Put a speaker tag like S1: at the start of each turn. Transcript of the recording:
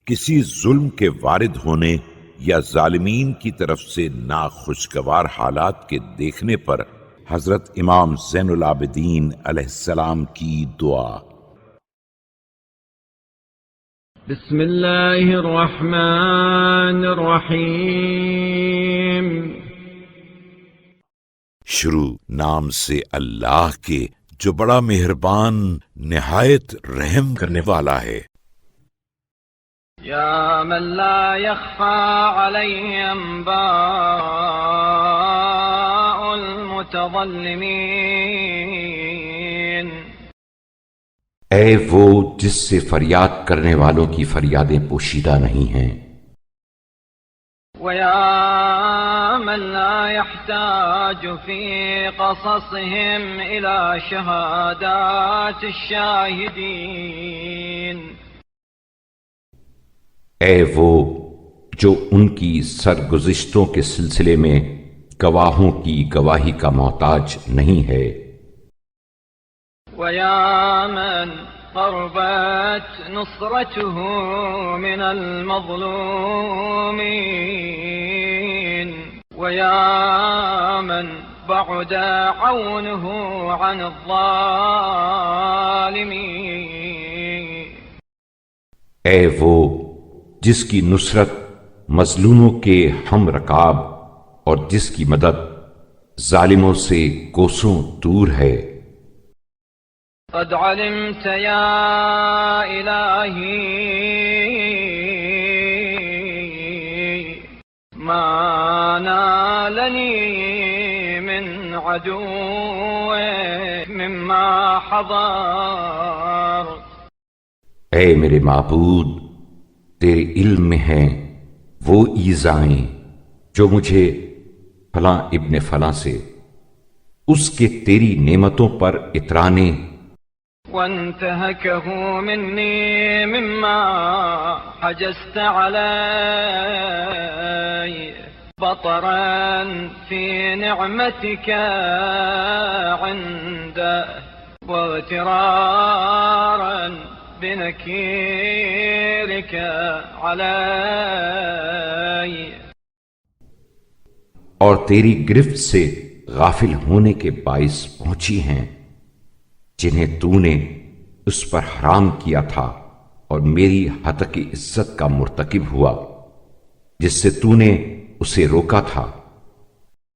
S1: کسی ظلم کے وارد ہونے یا ظالمین کی طرف سے ناخوشگوار حالات کے دیکھنے پر حضرت امام زین العابدین علیہ السلام کی دعا۔
S2: بسم اللہ الرحمن الرحیم۔
S1: شروع نام سے اللہ کے جو بڑا مہربان نہایت رحم کرنے والا ہے۔
S2: یا من لا يخفى علیہ انباء المتظلمین۔
S3: اے وہ جس سے فریاد کرنے والوں کی فریادیں پوشیدہ نہیں ہیں۔
S2: وَيَا مَن لَّا يَحْتَاجُ فِي قَصَصِهِمْ إِلَى شَهَادَاتِ الشَّاهِدِينَ۔
S3: اے وہ جو ان کی سرگزشتوں کے سلسلے میں گواہوں کی گواہی کا محتاج نہیں ہے۔
S2: وَيَا مَن قربت نصرته من المظلومين، ويا من بعد عونه عن الظالمين۔
S3: اے وہ جس کی نصرت مظلوموں کے ہم رکاب اور جس کی مدد ظالموں سے کوسوں دور ہے۔
S2: قد علمت یا الہی ما نالنی من عدو مما حضر۔
S3: اے میرے معبود، تیرے علم میں ہیں وہ ایذائیں جو مجھے فلاں ابن فلاں سے اس کے تیری نعمتوں پر اترانے
S2: وانتهكه مني مما حجزت علي بطرا في نعمتك عنده واغترارا بنكيرك علي۔
S3: اور تیری گرفت سے غافل ہونے کے باعث پہنچی ہیں جنہیں تو نے اس پر حرام کیا تھا، اور میری حتک عزت کا مرتکب ہوا جس سے تو نے اسے روکا تھا۔